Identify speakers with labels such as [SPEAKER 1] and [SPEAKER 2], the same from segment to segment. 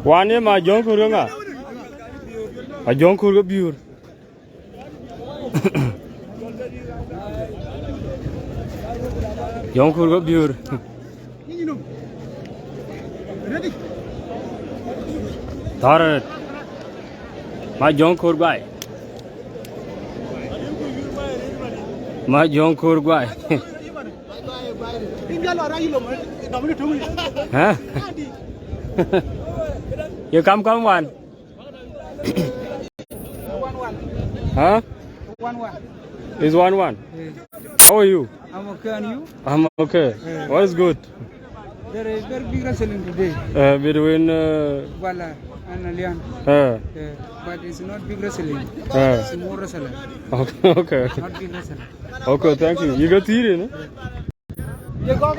[SPEAKER 1] One year, my young Kurunga. A young Kuru Bure. Young Kuru Bure. Tarot. My young Kurgai. My young Kurgai. Huh? You come one. Huh?
[SPEAKER 2] 1-1.
[SPEAKER 1] It's 1-1. How are you?
[SPEAKER 2] I'm okay, and you?
[SPEAKER 1] I'm okay. What is good?
[SPEAKER 2] There is very big wrestling today.
[SPEAKER 1] Between
[SPEAKER 2] Guala and Alian. But it's not big wrestling. It's more wrestling.
[SPEAKER 1] Okay.
[SPEAKER 2] Not big wrestling.
[SPEAKER 1] Okay, thank you. You got tea, no?
[SPEAKER 2] Yeah, go.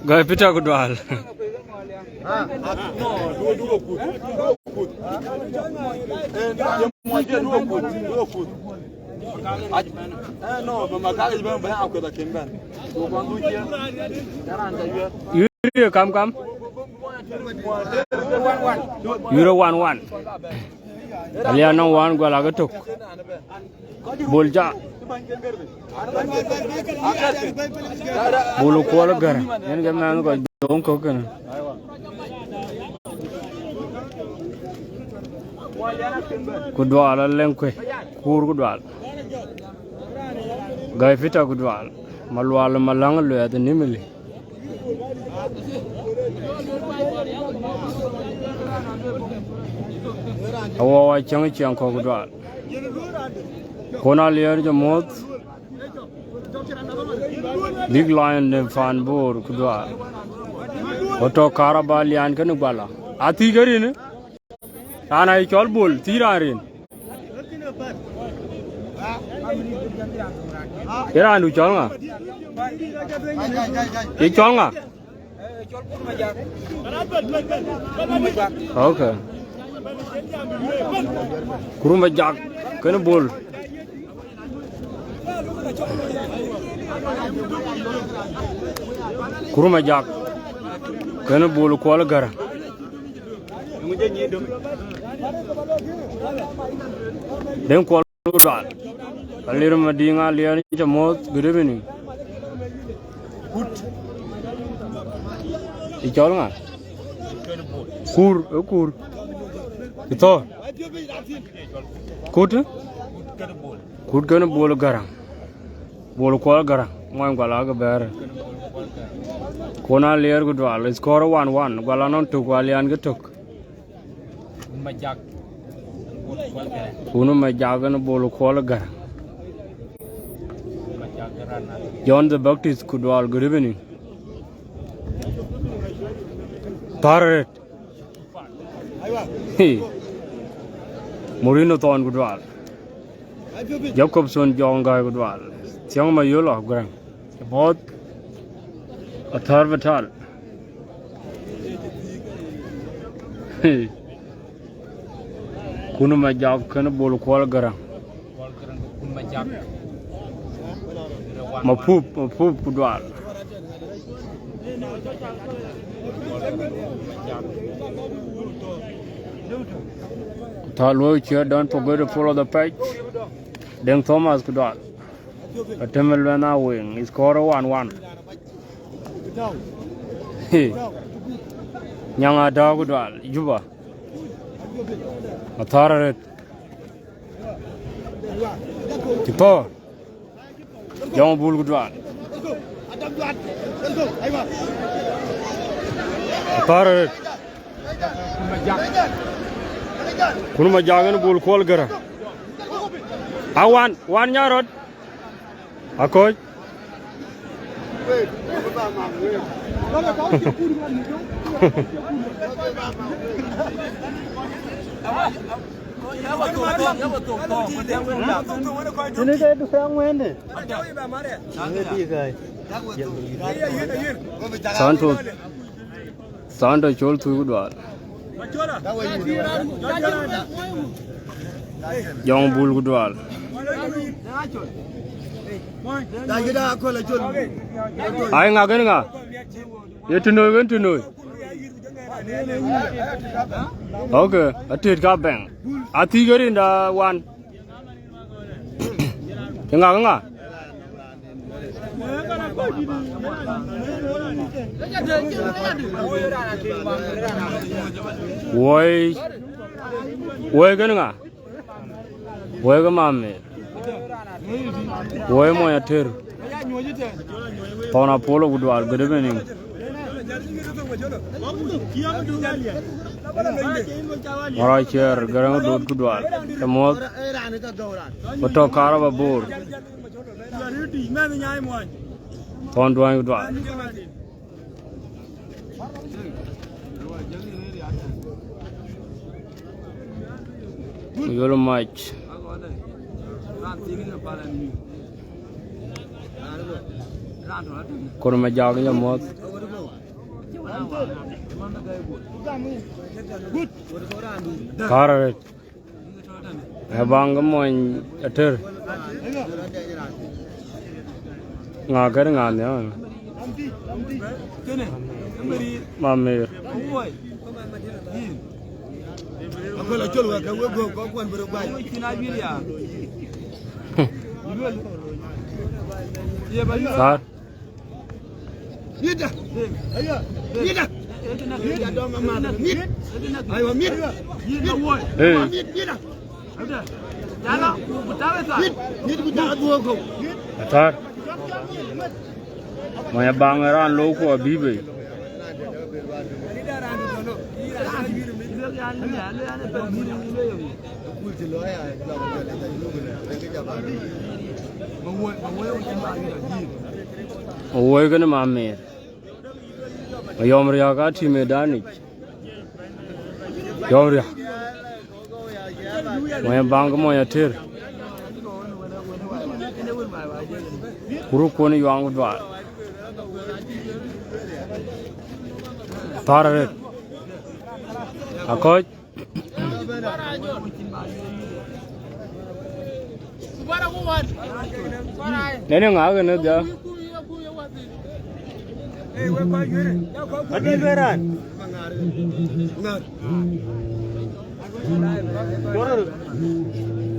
[SPEAKER 1] Go pita kudwal. You come. Euro 1-1. Alian no one Guala took. Bolja. Bulu kuala gar. Yan kaya man ko dong ko kan. Kudwal lengkwe. Kur kudwal. Gay fita kudwal. Malwal malang lo at nimili. Awa chang ko kudwal. Kona liar jamot. Big lion ne fan bor kudwal. Oto karabalian kan Guala. Ati gari ne? Ana ikol bol tirarin. Kira anu chol nga? Ye chol nga? Okay. Kuruma jak kan bol. Kuruma jak kan bol kuala gara. Dem kuala dal. Alir madinga liar jamot good evening. Ichol nga? Kur. Ito. Kut kan bol garang. Bol kuala garang. Moy Guala ga ber. Kona liar kudwal. Score 1-1. Guala non tuk Alian ga tuk. Kuno majagan bol kuala garang. John the Baptist kudwal. Good evening. Tarot. Morino ton kudwal. Jacobson Jonga kudwal. Siang mayula grang. Bot athar batal. Kuno majak kan bol kuala garang. Mapup kudwal. Don't forget to follow the page. Then Thomas kudwal. A Temelvena wing is score 1-1. Nyanga dagudwal Juba. Atharet. Tipo. Young bull kudwal. Atharet. Kunuma jagan bull call gara. I want 1 yard. A Koch. Santo chol tu kudwal. Young bull good wall. I ain't gonna you to know when to know. Okay, I take a bang. I think you're in the one. Nga. Why gonna? Why go mammy? Why my atter? Pona Polo would all good evening. All right, here, Garang Road good wall. The more what talk car of a board. Pond doing good wall. You're much. Kurma jagnya mot. Karet. Abang gemoy ater. Ngagar nganya. Mamir. Aku lah jual kamu kau kuan berubah. Sar. Nida. Ayo. Nida. Nida dong mama. Nida. Ayo nida. Nida woi. Nida. Ada. Jalan. Butawe sar. Nida butawe dua kau. Sar. Maya bangeran loko abibe. Oi gana mamme. Ayom riya ka thi medani. Yom riya. Maya bang moya thir. Kuru koni yang dwa. Tarare. Koch. Nene ngah na dia. Adi beran.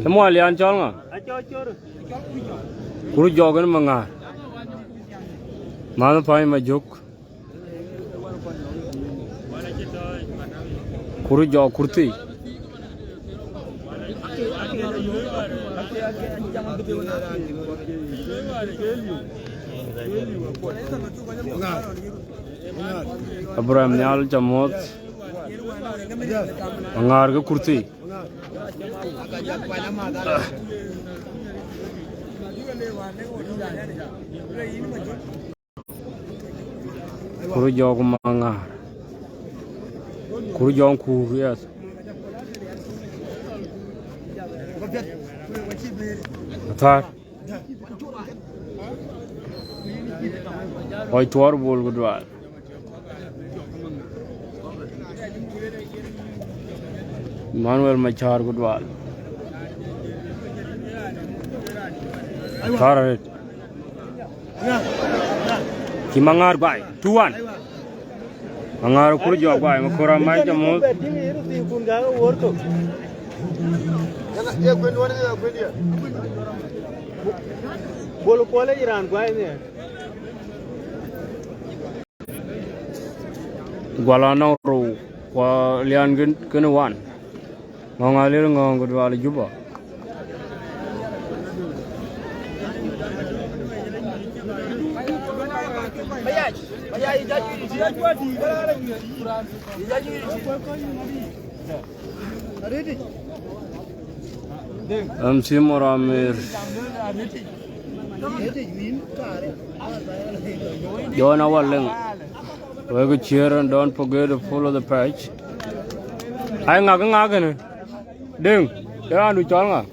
[SPEAKER 1] Semua Alian col ngah. Kuru jogan mengar. Mana pai majuk. Kuru jog kurti. Abraham nyal jamot. Mengar ke kurti. Kuru jog mengar. Kuru jog kuhias. Atar. Oi tuar bol gudwal. Manuel machar gudwal. Atar. Kimangar bai. 2-1. Mangar kuru jog bai. Makora mai jamut. Bolu pole Iran ko ay Guala no ro wa Alian gen wan ngongalir ngong gudwal juba Amsi moramir Join our link. We go cheer and don't forget to follow the page. I ngagin. Ding. Ya anu changa.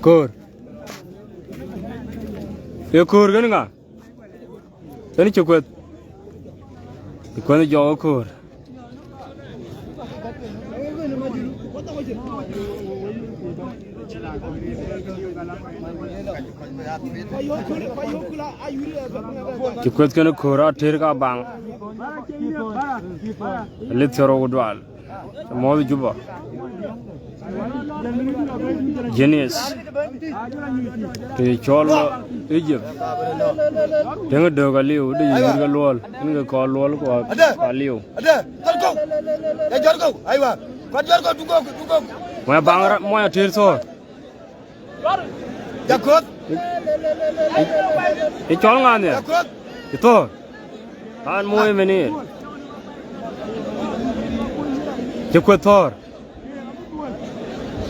[SPEAKER 1] Kur. Ye kur gan nga. Tani chukwet. Ikon jo kur.
[SPEAKER 3] Chikwet kena kora terka bang. Litero udwal. Mod juba. Genius. Te cholo Egypt. Tenga doga liu de yurga lol. Inga ko lol ko liu.
[SPEAKER 1] Ada, jorgo. Ya jorgo. Aywa. Pat jorgo dugo.
[SPEAKER 3] Moya bang moya terso.
[SPEAKER 1] Jakot.
[SPEAKER 3] Chol ngane.
[SPEAKER 1] Jakot.
[SPEAKER 3] Itu. An moy menir. Chikwet thor.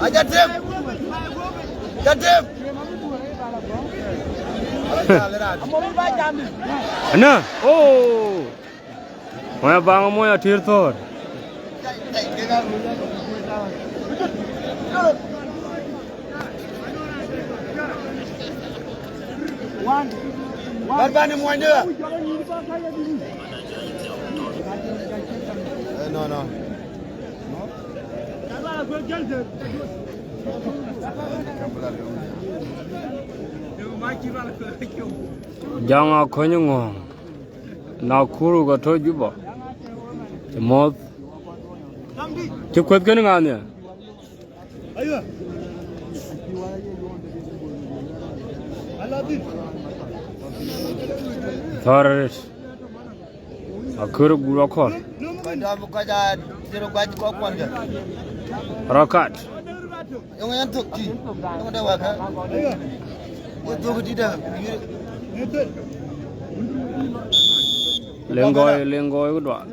[SPEAKER 1] Aja tim. Jatim.
[SPEAKER 3] Ana. Oh. Moya bang moya terso.
[SPEAKER 1] Barbani muanya. No. Jangan konyong. Nakuru ga to juba. Mod. Chikwet kena ngane. Ayo. Aladin.
[SPEAKER 3] Tharis. Akuru gula khol.
[SPEAKER 1] Pada buka dah zero gaji kau kuan je.
[SPEAKER 3] Rakat.
[SPEAKER 1] Yang yang tu ti. Yang ada wak. Itu tidak.
[SPEAKER 3] Lengoy udwa.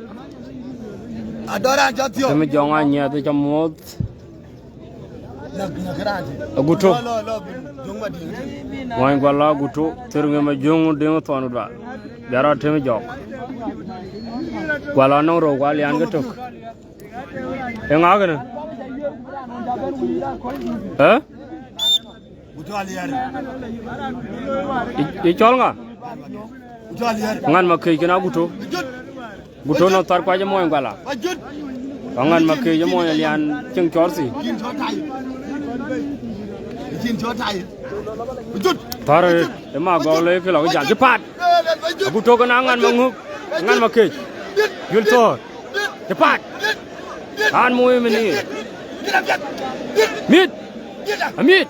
[SPEAKER 1] Ada orang jatuh.
[SPEAKER 3] Kami jangan nyata camot.
[SPEAKER 1] Nak keran.
[SPEAKER 3] Aguto.
[SPEAKER 1] Lo. Jung mati.
[SPEAKER 3] Wang Guala guto. Terus kami jung dengan tuan udwa. Biara kami jok. Guala nong ro Alian getuk. Yang agak ni.
[SPEAKER 1] Butuh Alian.
[SPEAKER 3] Icol nga?
[SPEAKER 1] Butuh Alian.
[SPEAKER 3] Ngan makai kena guto. Guto no tar kwa jemo yang Guala. Ngan makai jemo Alian ceng corsi.
[SPEAKER 1] Jin Thai. Butuh.
[SPEAKER 3] Tar emang gaulai ke lagu jangan cepat. Guto kena ngan menguk. Ngan makai. Yultor. Cepat. An mui meni. Mit. Amit.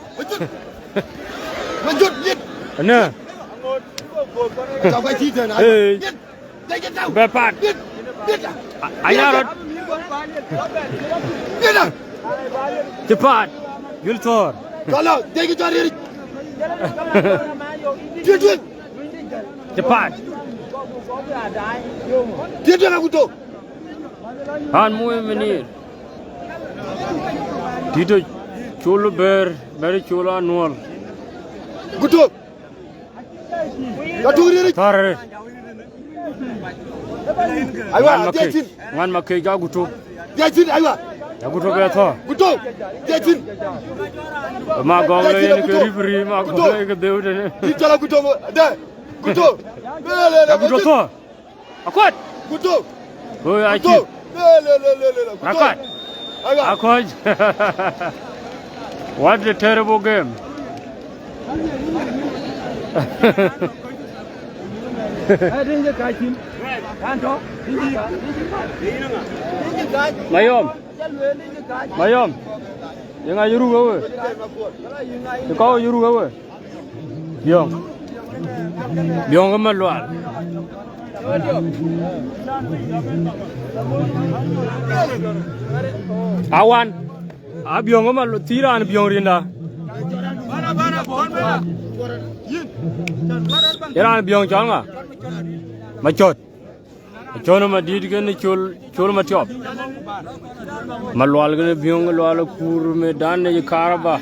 [SPEAKER 1] Lanjut, Mit.
[SPEAKER 3] Ana.
[SPEAKER 1] Kau kai cerita nak.
[SPEAKER 3] Bepat. Ayarot. Cepat. Yultor.
[SPEAKER 1] Kalau dia kita cari. Dia.
[SPEAKER 3] Cepat.
[SPEAKER 1] Dia aku tu.
[SPEAKER 3] Han mui menir. Tito chulu beri chulu anual.
[SPEAKER 1] Gutu. Gatu diri.
[SPEAKER 3] Tar.
[SPEAKER 1] Aywa, dia
[SPEAKER 3] ngan makai ja gutu.
[SPEAKER 1] Dia aywa.
[SPEAKER 3] Ya gutu ke tho.
[SPEAKER 1] Gutu. Dia
[SPEAKER 3] Ma gaule ni ke ribri ma gaule ke deu de.
[SPEAKER 1] Di jalan gutu. Ada. Gutu.
[SPEAKER 3] Ya gutu tho. Akut.
[SPEAKER 1] Gutu.
[SPEAKER 3] Oi aiki.
[SPEAKER 1] Le.
[SPEAKER 3] Akut. Akut. What a terrible game. Mayom. Yang ayuru gawe. Kau ayuru gawe. Biong kemeluar. Awan. Biong kemelu tiran biong rinda. Iran biong jangan. Macot. Macot nama di kan chol macot. Malual kan biong malual kur medan ni karaba.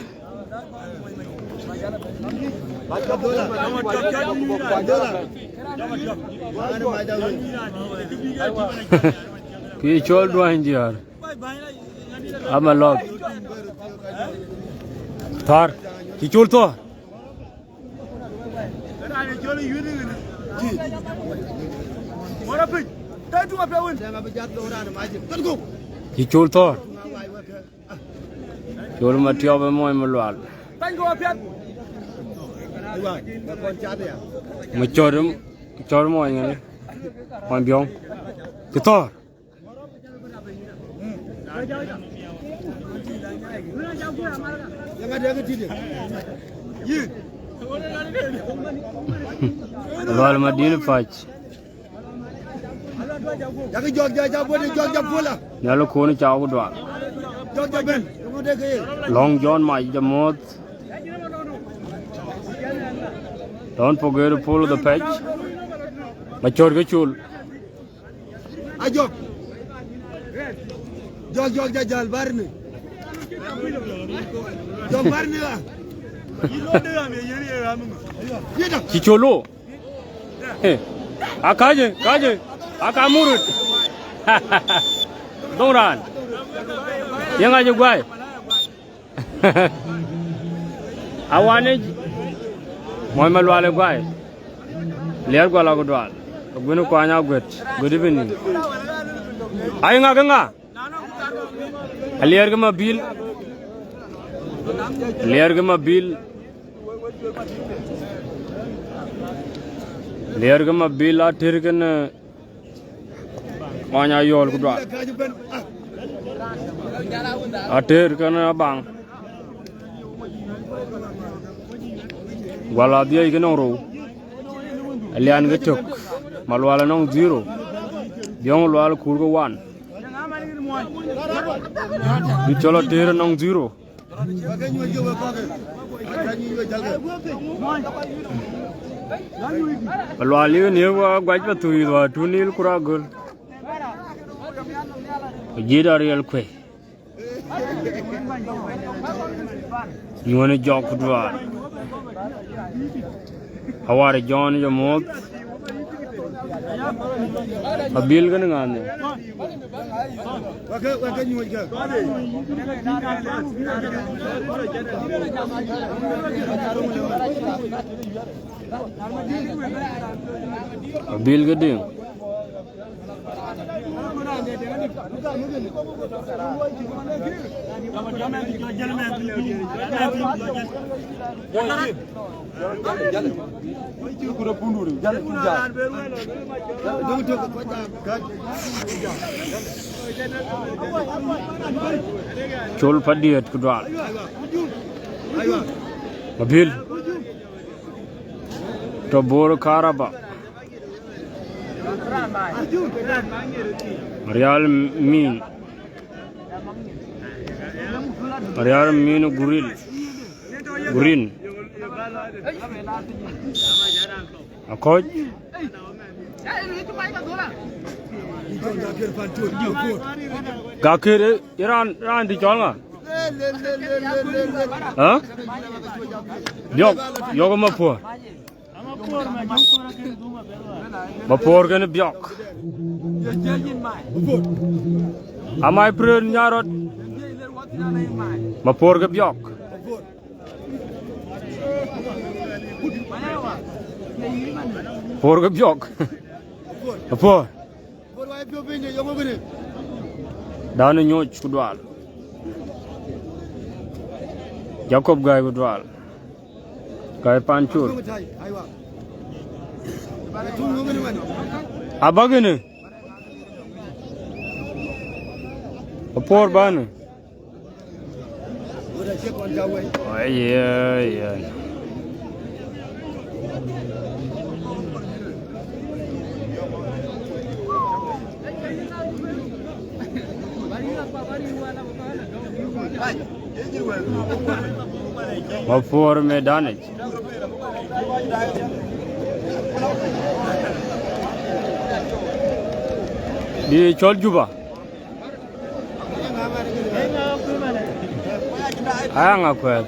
[SPEAKER 3] Ki chol dua injar. Amalog. Thar. Ki chol to. Ki chol to. chol ma tio be moy ma lwal ma chor moy ngani mon biong ki tor lwal ma din fach Yalo kone chaw dwa. Long John my jamot. Don't forget to pull the patch. Mature gachul.
[SPEAKER 1] Ajok. Jog jal barni. Jog barni la.
[SPEAKER 3] Chicholo. Eh. Akaje. Akamurut. Don't run. Yang aja guai. Awane moy malwale guai. Liar Guala ko dwal. Gunu ko anya gwet. Good evening. Ay nga. Liar ga bil. Liar ga bil atir kan anya yol ko dwal. Atir kan abang. Guala dia ikan ro. Alian getuk. Malwala nong 0. Biong lwal kurgo 1. Di cholo tir nong 0. Malwali ni wa gwaj patu idwa tunil kuragul. Jida real kwe. You want to jog dwa. Hawari John your mouth. A bill going on there. A bill getting. Chol padiat kudwal. Mabil. Tobor karaba. Real mean Gurin. A Koch. Gakir Iran di Jonga. Huh? Yoga Mapur. Mapur gonna biok. Am I praying Yarot? Mapur ga biok. Porga biok. Mapur. Down in Yoch Kudwal. Jacob Guy Kudwal. Guy Panchur. Abagene. A poor ban. Oh, yeah. What for me damage? Di chol juba. Angakuei.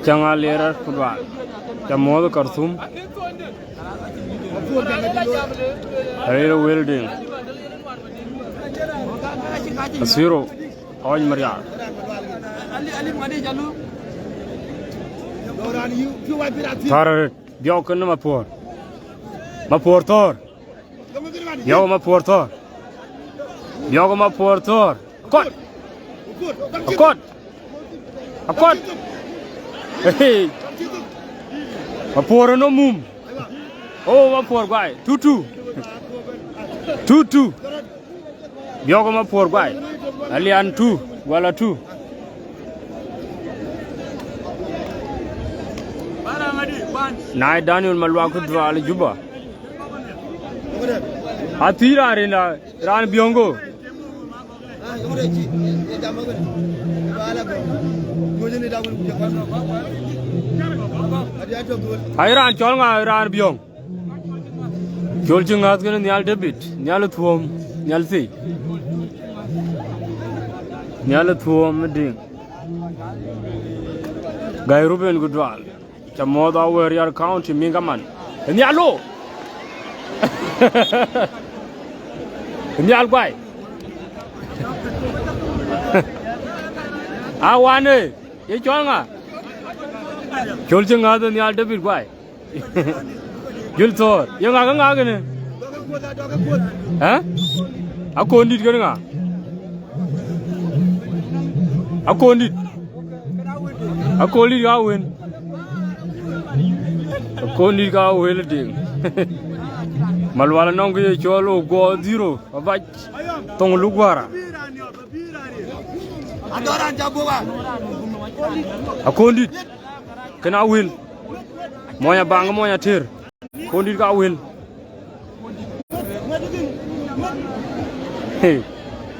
[SPEAKER 3] Changa lera kudwa. Chamod Karthum. Arera welding. Asiro. Oj Maria. Tarar biok na Mapur. Mapur tor. Yo Mapur tor. Yoga ma portor. Kot. Akot. Hey. Apor no mum. Oh, apor guy. 2-2. 2-2. Yoga ma por guy. Alian 2. Guala 2. Nai Daniel Malwaku Dwal Juba. Atira Rina Ran Biongo. Iran Cholga Ran Biong. Jolching has going to Nial debit. Nial at home. Nial see. Nial at home. Guy Ruben Goodwal. Chamoda where your county Mingaman. Nialo. Nial guy. I want it. You chonga. Jolching has the Nial debit guy. You'll thought. Young Angakuei. Huh? I couldn't eat going on. I couldn't eat. I couldn't eat our win. I couldn't eat our will. Malwala Nongi Cholo go 0. About Tongluguara. I couldn't eat. Can I will? Moya bang, moya tear. Couldn't eat our will. Hey,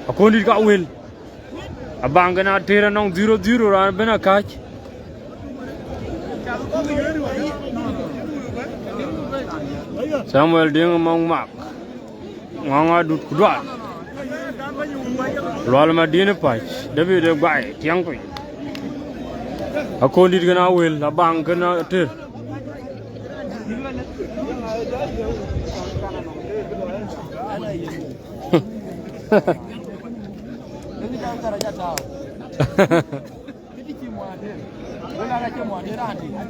[SPEAKER 3] I couldn't eat our will. A bang and a tear and 0-0 and been a catch. Samuel Ding among Mark. Wanga do Kudwal. Rolma dinner patch. David a guy, Tiangui. A couldn't eat a will, a bang and a tear.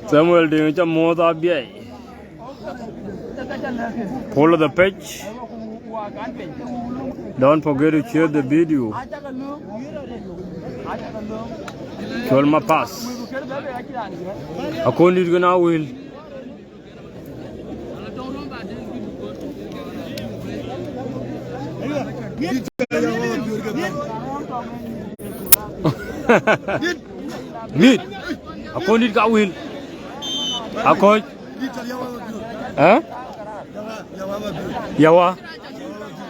[SPEAKER 3] Samuel doing some more of the follow the page. Don't forget to share the video. Show my pass. I couldn't even now will. Meet. I couldn't eat will. I coach. Huh? Yawa.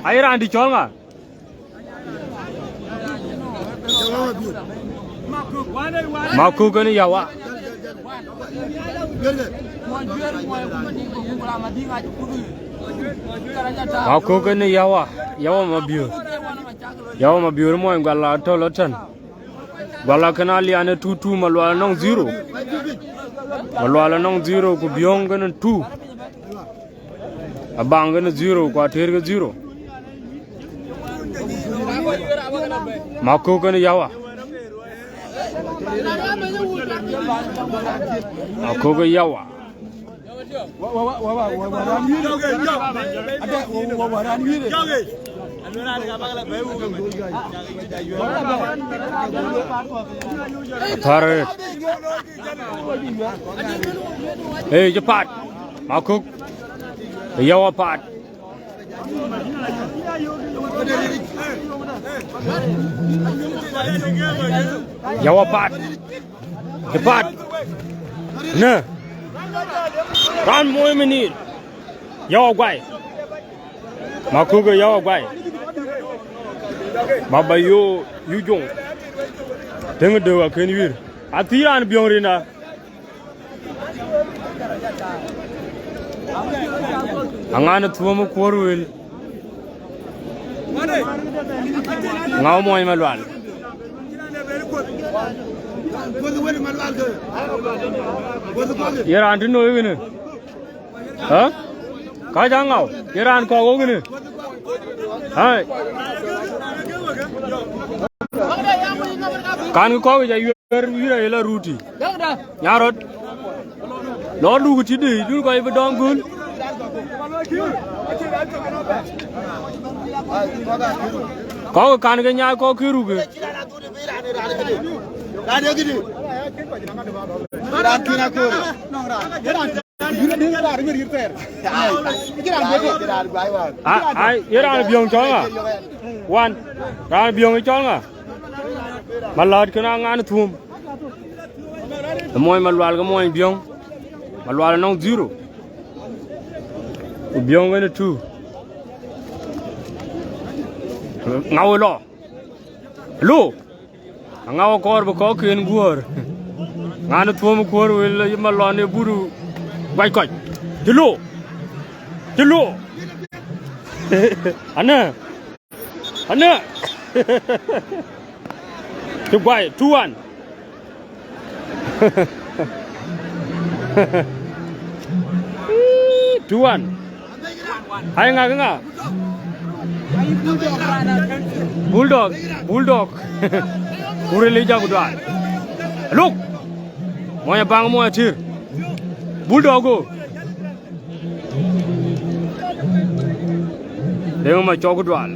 [SPEAKER 3] I ran the chonga. Maku gani yawa. Maku gani yawa. Yawa mabiu. Yawa mabiu mo ngala tolotan. Guala can Alian 2-2 Malwala non 0. Malwala non 0 ku Biongan 2. A bangan 0 quarter 0. Mako can Yawa. Mako Yawa. Third. Hey, your part. Makuk. Your part. Your part. Your part. No. Run more minute. Your guy. Makuk, your guy. Baba you don't. Think do I can you? Atiran Biorina. Angana Tuomo Quarrel. Now more Malwal. You're on to know even. Huh? Kajangao. You're on Kogan. Hi. Can you call it a Ruti? Yarod. Lord, look at you, do you go ever done good? có can cái nhà có cái ruột ai ra biong cho à one ra biong cho à mà lọt cái nào ngán thùm mồi mà loal cái mồi biong mà loal nó zero biong cái two ngao lo lu ngao kor ba ko ken guor ngana thum kor wel ma lo ne buru bai ko jelo ana to bai 2-1 2-1 hai nga bulldog ure le jago dal look moya bang moya tir bulldog go le ma chogo dal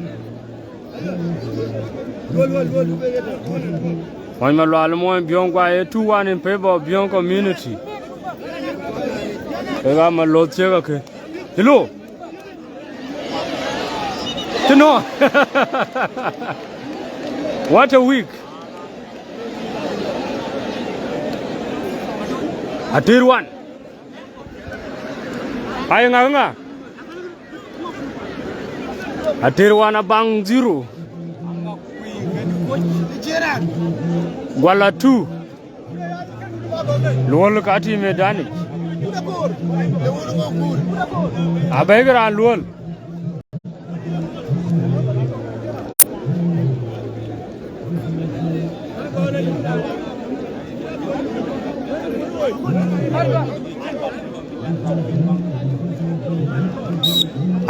[SPEAKER 3] moy ma lo moy bion kwa 2-1 in favor of bion community ega ma lo chega ke hello to know what a week atir one ay nga atir one abang 0 Guala 2 lol kati medani abegra lol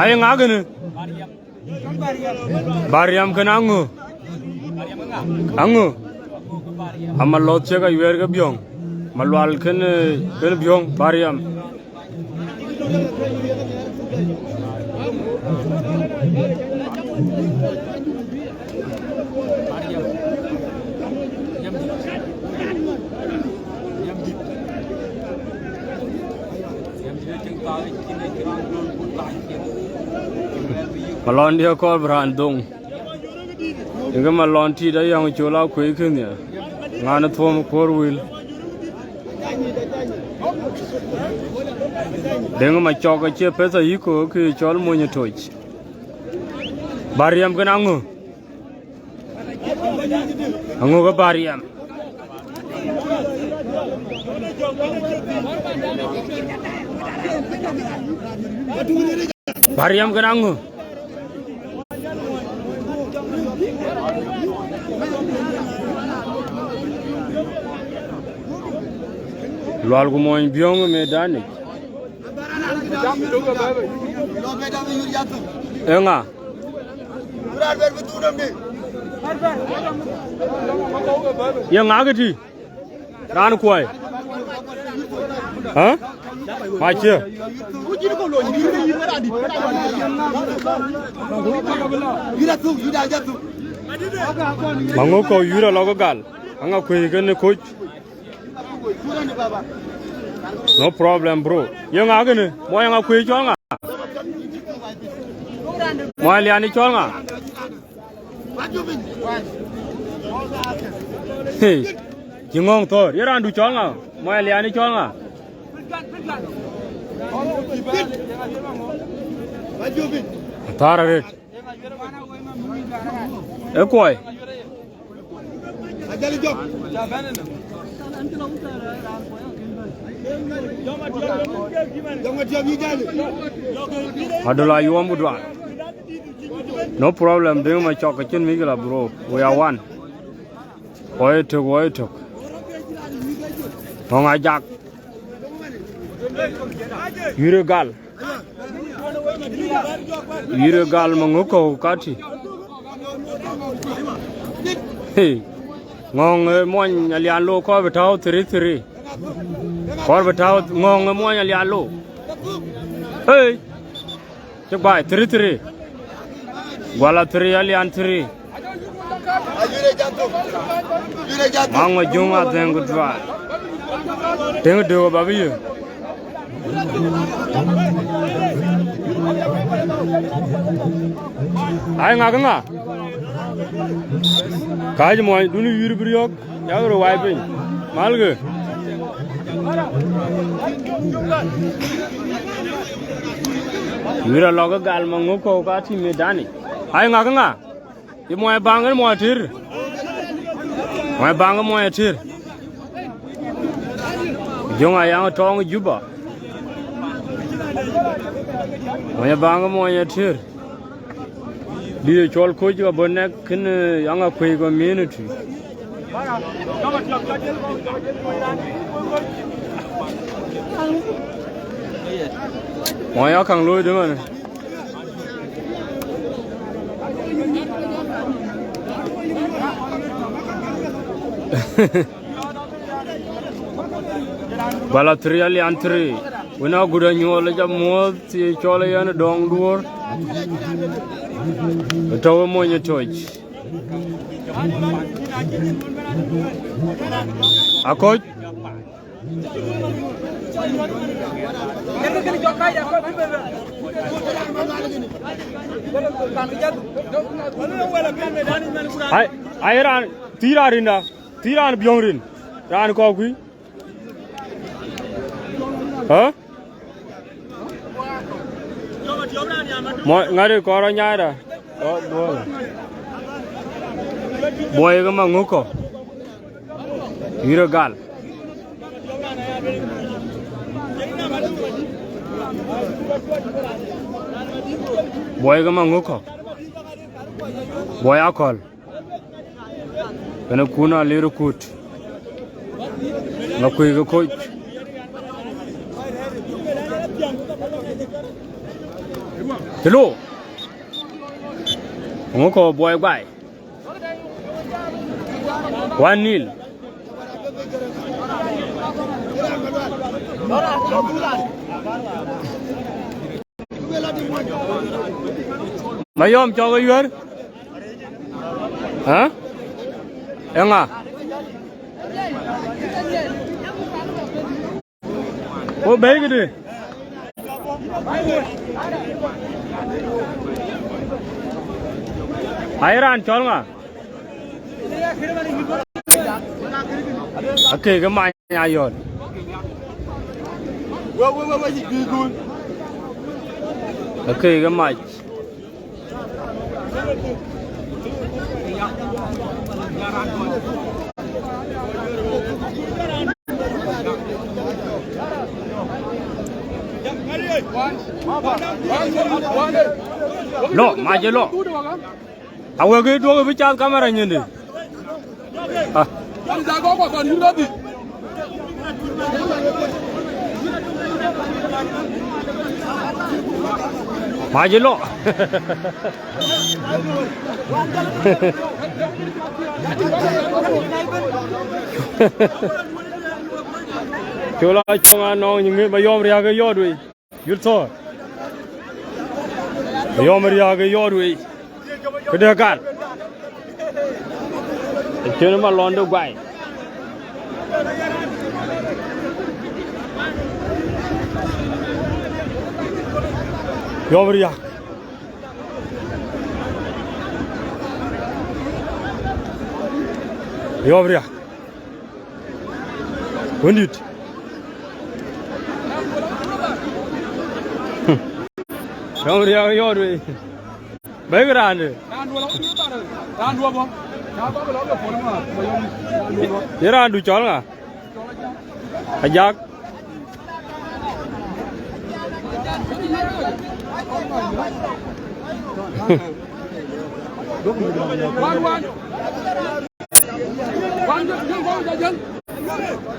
[SPEAKER 3] ay nga gane bariam kana angu amal lot chega yer ga biong malwal ken biong bariam malon dia ko brandong inga malon ti da yang chola khoi khun ya ngana thom four wheel denga ma choka che pesa yiko ki chol mo nya toch bariam kana angu ga bariam bariam kana lwal ko moy biong me dani enga yang agati ran koy ha ma che mango ko yura logo gal anga koy gane Koch no problem bro yang agane mo yang koy chonga mo Alian chonga hey jingong to yaran du chonga mo Alian chonga tara ret e koy ajali job adula you want to no problem bring my chocolate chin migla bro we are one wait to Hong ajak Yure gal manguko kati hey ngong mon Alian lo ko betau 3 ko betau ngong mon Alian lo hey Check by 3-3. Guala 3, Alian 3. Mama Juma then good drive. Think do about you. I ngaganga. Kaj mo dunu yuru briok. Yago wiping. Malge. Yura logo gal manguko ka ti medani. Ai ngaganga. Di mo bangal mo tir. Mo bangal mo tir. Jonga yang tong juba. Mo bangal mo tir. Di chol Koch ga bonek kin Angakuei go minute. Mo ya kang loy de man. Bala 3 Alian 3. Wina guda nyole jam mo ti chole yan dong dur. Tawo mo nya Koch. Koch. Ai ran tirarinda tiran byongrin ran ko kui ha mo ngare ko ro nyaada o boy ga manguko hiro gal boy ga manguko boy akol kana kuna lero kut Angakuei ga Koch hello ngoko boy bai 1-0 Mayom cho cái yur hả em à ô bé cái đi ai ran cho ngà okay cái mai nhà rồi okay cái mai lo mà chơi lo à vừa cái đua với cha camera nhìn đi à mà chơi lo chỗ là trong anh nó những người bây giờ ra cái gió đuôi yết thôi bây giờ ra cái gió đuôi cái đứa cạn chỗ nó mà lon đâu quậy gió ra gió ra when did Không đi ao rồi, mấy cái đàn rồi, đàn đua không? Thế đàn đu chó à? Hay giác?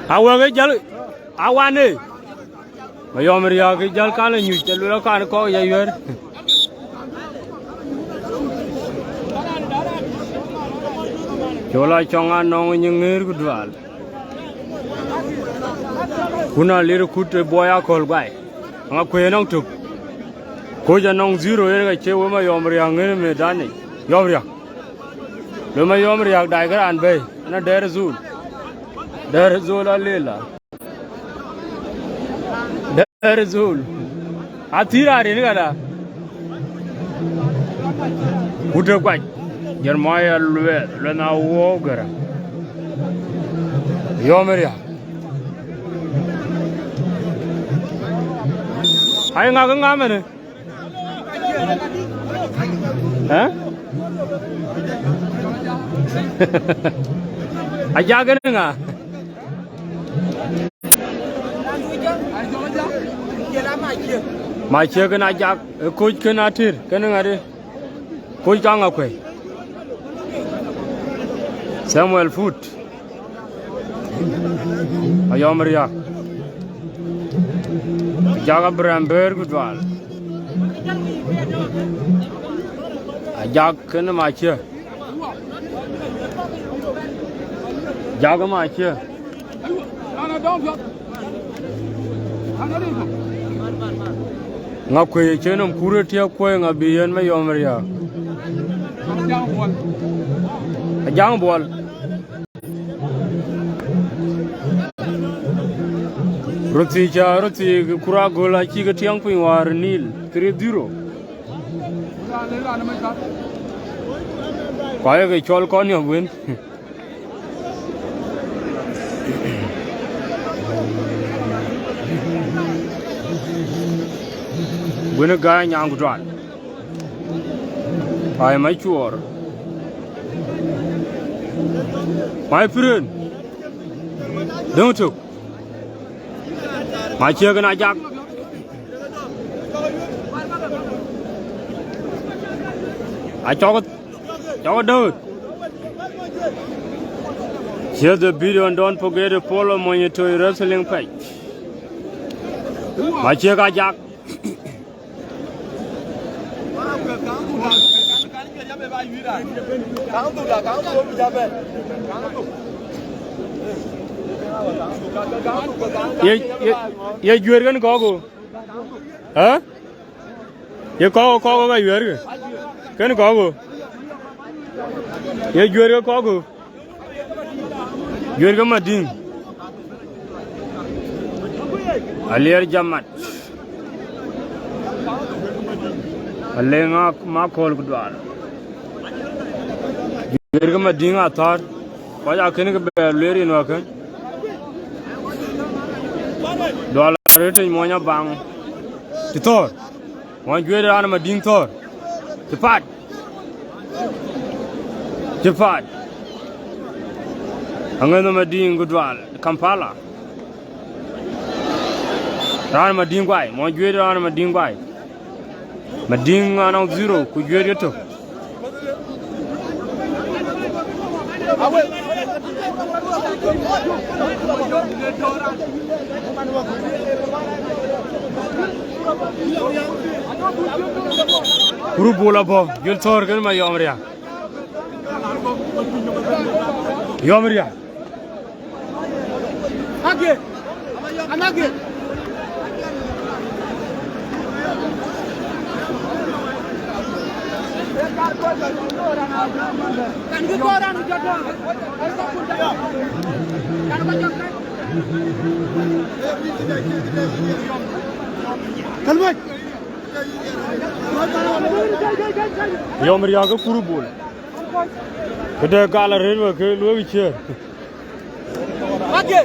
[SPEAKER 3] Awan cái jal, awan đi. Bây giờ mình ra cái jal cá là nhiều, jal nó cá nó có gì vậy? Chola chonga nong những người cứ đoan. Kuna liru kute boya kol gai. Angakuei nong tuk. Koch nong 0 yen ga che wo ma yom ria ngene me dani yom ria lo ma yom ria dai ga an be na der zul alela der zul atira re ni gada uta kwaj jermaya le na wo gara yom ria ai nga ga ngame Hah? Aja kan enggak? Macam kan aja, Koch kan atir, kan enggak deh? Koch Angakuei, Samuel Foot, ayam meriah, jaga beramber gudwal. Ajak kena macam, jaga macam. Ngakuei cenum kuret ya kuei ngabian me yomeria. Ajang bol. Roti kura gola ciga tiang pun war nil 3-0. Kaya ke chol kon yang win. Win a guy nyang kudran. Kaya mai chuor. My friend. Don't you? My chicken ajak. I talk it. Share the video and don't forget to follow my YouTube wrestling page. My chicken ajak. Ye juer kan ko ha ye ko ga juer kan ko ye juer ko juer ga madin alier jamat alenga ma kol gudwal juer ga madin atar ko ya ken ga leri no kan Dollar rate monya bang. Titor. Wan juere ana mading tor. Cepat. Angana mading gudwal Kampala. Ran mading gwai, mon juere ana mading gwai. Mading ana 0 ku juere to. Guru bola bo, jul thor kan ma yomria. Age. Yomria ga puru bol. Kada gala redwa ke lo wiche. Age.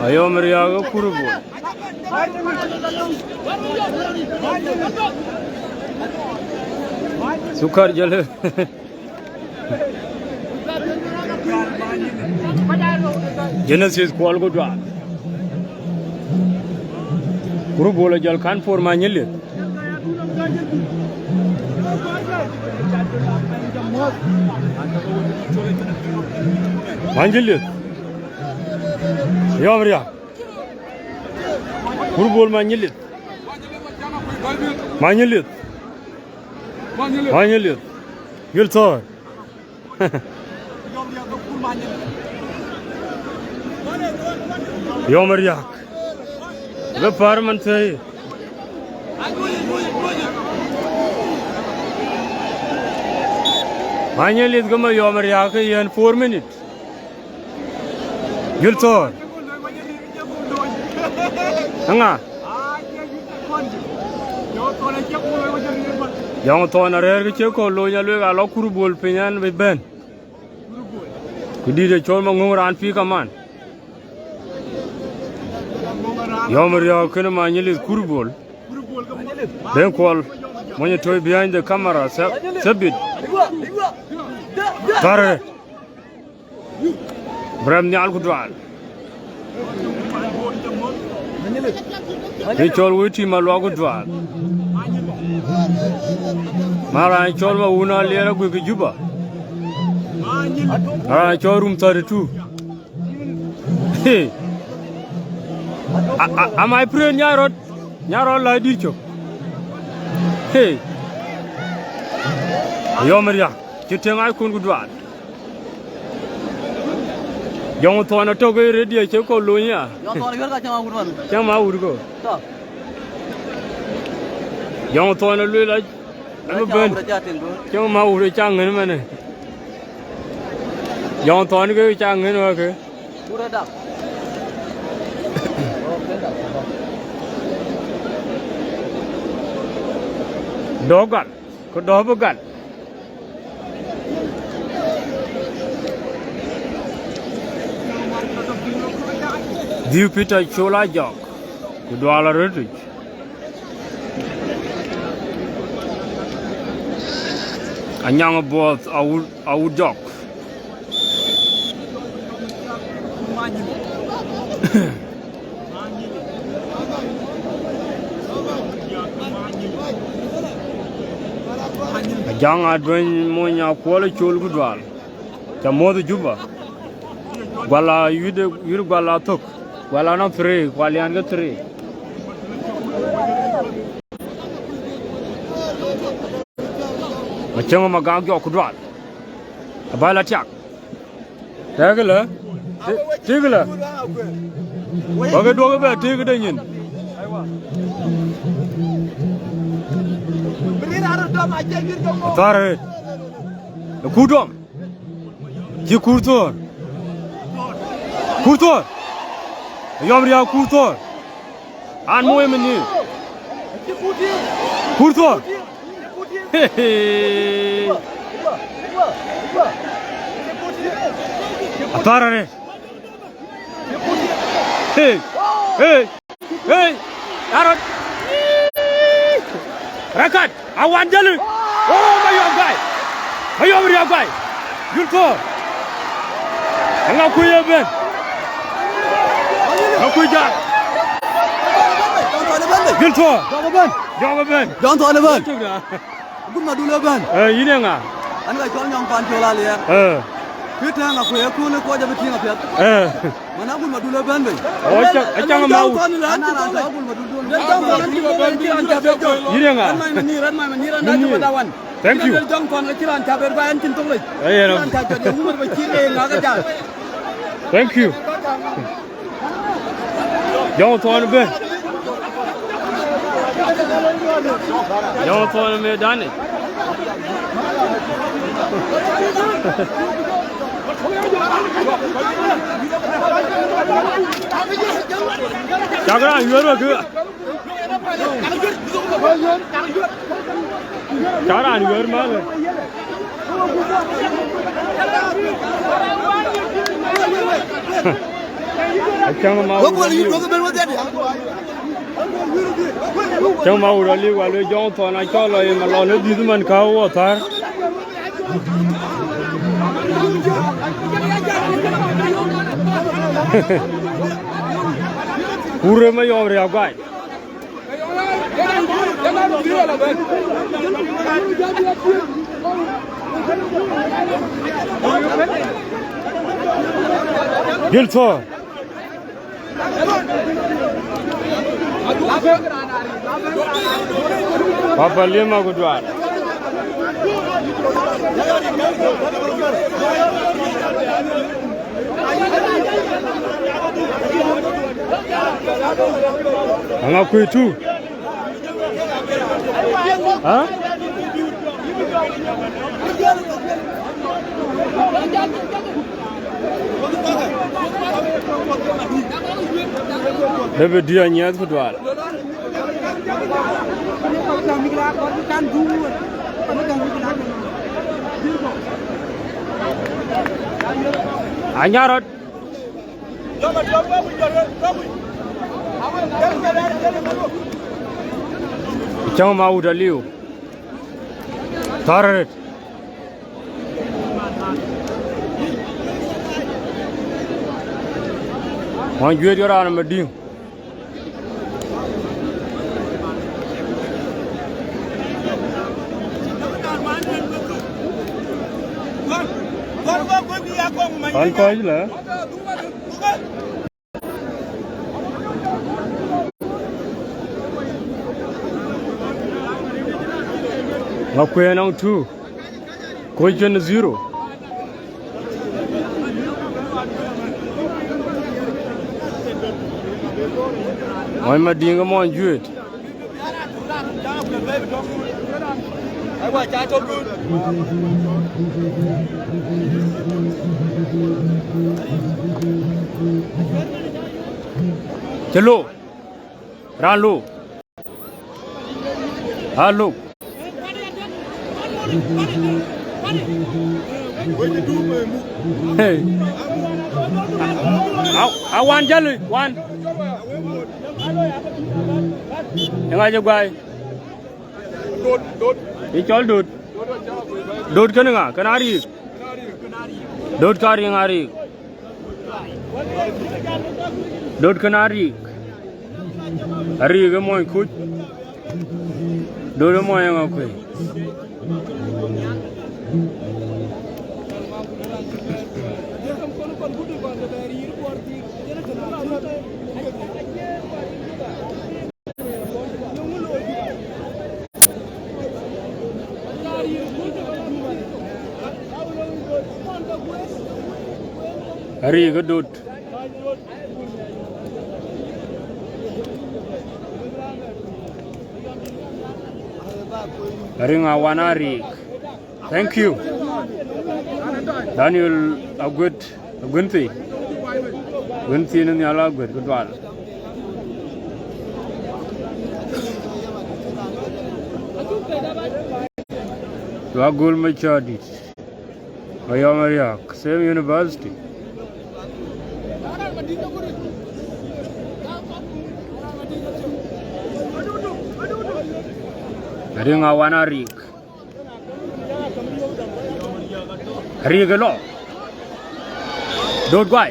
[SPEAKER 3] Ayomria ga puru bol. Sukar jale. Genesis kwal go dwa. Puru bol jal kan for manyele. Manjili. Yomria. Puru manjili. Gültor. Yomria. Ve parman tay. Hanya lihat kamu yo Maria ke yan 4 minutes. Giltor. Anga. Yang tu na rare ke ceko lo nya lo ala kuru bol penyan be ben. Kudi de chol manguran pi kaman. Yo Maria ke na manya lihat kuru bol. Ben call when you toy behind the camera sabit. Tare. Bram nyal kudwal. He chol witi malwa kudwal. Mara chol ma una lera ku juba. Mara chol room 32. Hey. Am I praying nyarot? Nyarot la dircho. Hey. Yo Maria, kiteng kun kudwal. Yang tu anak tu ke ready aja kau lonya.
[SPEAKER 4] Yang tu anak kita cuma urut mana?
[SPEAKER 3] Cuma urut.
[SPEAKER 4] Tak.
[SPEAKER 3] Yang tu anak lu lagi. Apa ben? Cuma urut canggih mana? Yang tu anak ke canggih mana ke?
[SPEAKER 4] Urut dah.
[SPEAKER 3] Dogan, kau dogan. Diu pita chola jok, kudwala redu. Anyang both au jok. Jangan adwen monya kuala chol kudwal. Jamodu juba. Guala yude guala tok. Guala na 3, Alian ke 3. Macam magang jok kudwal. Abala tiak. Tegala. Tegala. Bagai dua ke tegala dengin. Tare. Kudom. Ki kurtor. Kurtor. Yom ria kurtor. An moe meni. Kurtor. Tare. Hey. Hey. Hey. Arot. Rakat. Awan jalu. Oh, mayom guy. Mayom ria guy. Yulko. Angakuei ben. Angakuei jan. Yulko. Jangan ben.
[SPEAKER 4] Jangan tu ada ban. Gun madu le ban.
[SPEAKER 3] Ini enggak.
[SPEAKER 4] Anda kau yang pan cola le. Kita Angakuei aku le kau jadi tinggal piat. Mana gun madu le ban ben.
[SPEAKER 3] Oh, jangan mau.
[SPEAKER 4] Anak gun madu le.
[SPEAKER 3] Ini enggak. Thank you. Thank you. Jangan tuan ben. Jangan tuan medan ni. Jangan yuar ke? Jangan yuar mana? Jangan mau. Jangan mau rally walau jangan tuan nak kalau yang malah lebih tu man kau watar. Pura mai om ria guy. Giltor. Papa lima kudwal. Angakuei tu. Hả? Đây về dia nhát của đoạn. Anh nhá rồi. Chào mau udah liu. Tarik. Mau jual dia orang mending. Kan kau je lah. Angakuei nang 2. Koch 0. Mai mà đi cái món duyệt. Chalo. Ralo. Halo. Hey. Awan jali, wan. Yang aja guys. Dot. Ical dot. Dot kena nggak? Kenari. Dot kari yang hari. Dot kenari. Hari ke mau ikut. Dot mau yang aku. Hari gedut. Hari ngawan hari. Thank you. Daniel Gunti ini ala agud kedua. Dua gol macam Ayah Maria, same university. Hari ngawan hari. Hari gelo. Dot guy.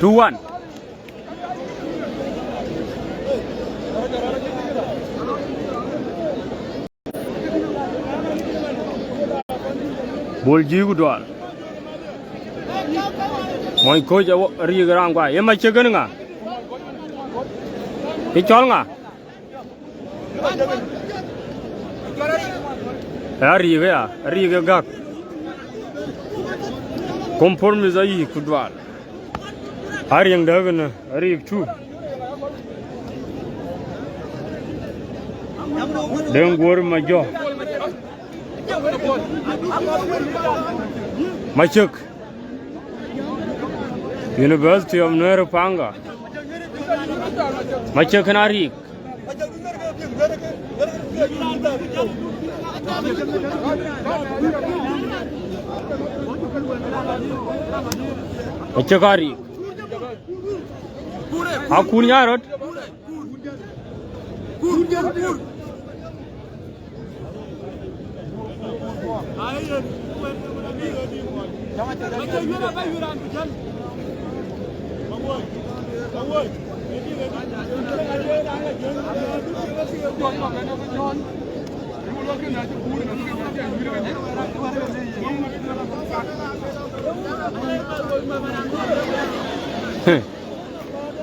[SPEAKER 3] 2-1. Bol jigu doal. Moi Koch hari gerang guy. Ye macam mana nga? Ical nga? Hari ke gak. Kompromis aja kedua. Hari yang dah kena, hari itu. Dengan gor maju. Macam University of Nuera Panga. Macam kenari. Macam kari. Aku ni arot.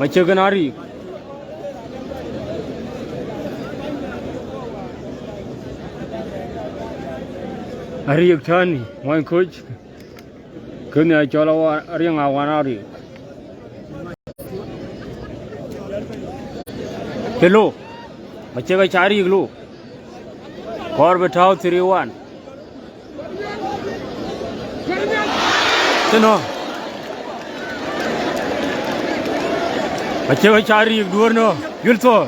[SPEAKER 3] Macam kenari. Hari yang tani, main Koch. Kena cakap hari yang awan hari. Hello, mà chơi cái trái đi luôn có bị thao 3-1 thế nào mà chơi cái trái đi đuổi nó dứt thôi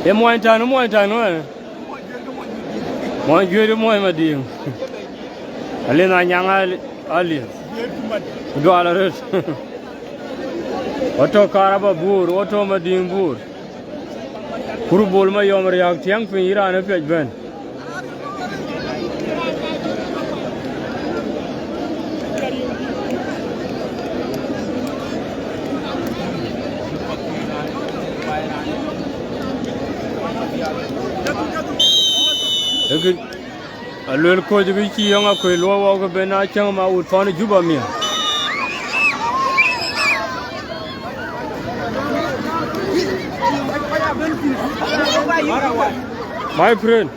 [SPEAKER 3] em mua anh nó mọi người đi mua mà đi Alian anh nhang Alian Guala rồi auto caraba bur auto mà đi bur kuru bol mà yom riak thiang pin ira nó pej ben cái luyện coi cái chi Angakuei lo wa cái bên ai chẳng mà ut phán juba mi my friend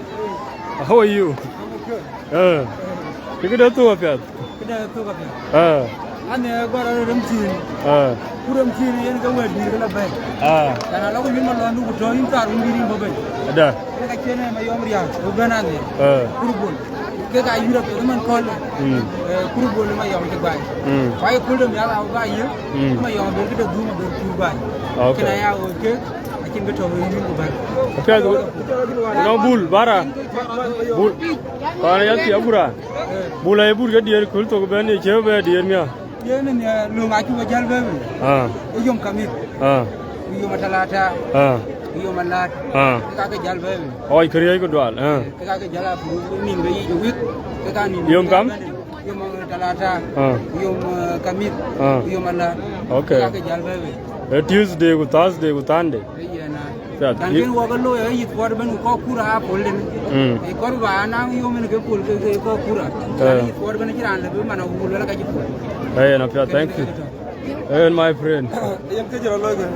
[SPEAKER 3] how are you cái đó tua phải
[SPEAKER 2] anh này gọi là đâm chìm cú đâm chìm thì anh có người đi cái là về cái nào nó có những mà lo nuôi cho những ta cũng đi vào về
[SPEAKER 3] đó
[SPEAKER 2] cái chuyện này mà yom riang ở bên anh này cú bồn cái gì đó cái mình coi cú bồn mà yom cái bài phải cú đâm ra là bài gì mà yom được cái đâm mà được cú bài cái này ao cái anh cái trò gì của bạn
[SPEAKER 3] phải rồi nó bull bara bull còn cái gì abura bull ấy bull cái điều kul to cái bên này chơi về điều nhá
[SPEAKER 2] ये ने लोग आके वजल बे ये यम कमित ये मटलाटा ये मलाट का के जल बे
[SPEAKER 3] ओय करिए को डाल
[SPEAKER 2] का के जला नींद गई जो विक का नींद
[SPEAKER 3] यम कम
[SPEAKER 2] ये मटलाटा ये कमित ये मलाट
[SPEAKER 3] ओके
[SPEAKER 2] का के जल बे
[SPEAKER 3] Tuesday को Thursday को Sunday
[SPEAKER 2] ये ना kan wo ga lo yi ko ben ko kura polden e ko ba na yo men ke pol ke ko kura yi ko ben jiran le mana wul la ka ji
[SPEAKER 3] hey na pia thank you hey my friend
[SPEAKER 4] yam ke jira lo ga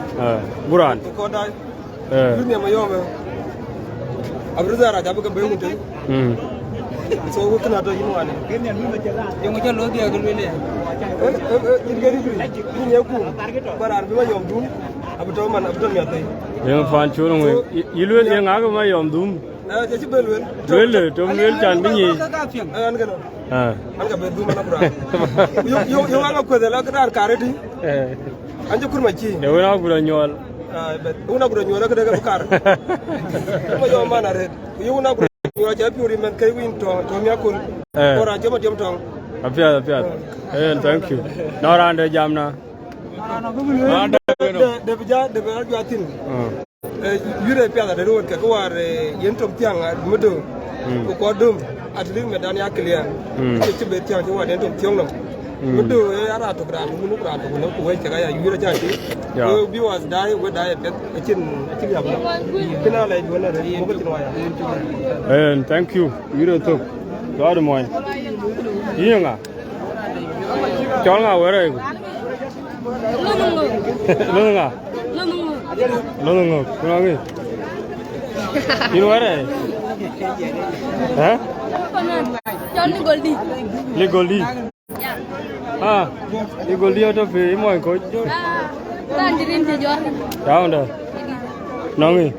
[SPEAKER 3] buran
[SPEAKER 4] ko dai dunya ma yo me abruza ra jabu ka be mun te so wo kana to yin wani
[SPEAKER 2] yo mo jalo dia ga le
[SPEAKER 4] ingeri dunya ku barar bi ma yom dum abuto man abuto mi atay
[SPEAKER 3] yang fan chulo ngwe ilwe yang aga ma yom dum
[SPEAKER 4] na je ci belwel
[SPEAKER 3] lele to lele chan bi ni
[SPEAKER 4] an ga no an ga be dum na bura yo anga ko de la ka dar kareti anje kurma ci
[SPEAKER 3] de wona gura nyol
[SPEAKER 4] una gura nyol ka daga bukar mo yo mana re yo una gura nyol ja piuri men kay win to mi akul ora joma jom tong
[SPEAKER 3] apia thank you na rande jamna
[SPEAKER 4] de bija de ba jatin yure piada de road ka ko war yentom tiang mudo ko dum atli me dan yakliya ci be tiang ci wa yentom tiang no mudo ara to gra mu gra to no ko ga ya yure jati bi was dai we dai bet cin ya kina lay wona re mo ko tin waya
[SPEAKER 3] thank you yure to god moy yinga chonga were Lulunga. Kunangi. You where? Huh?
[SPEAKER 5] John Goldie.
[SPEAKER 3] Le Goldie. Le Goldie out of him, my coach.
[SPEAKER 5] Tangerine to John.
[SPEAKER 3] Down there. Nangi.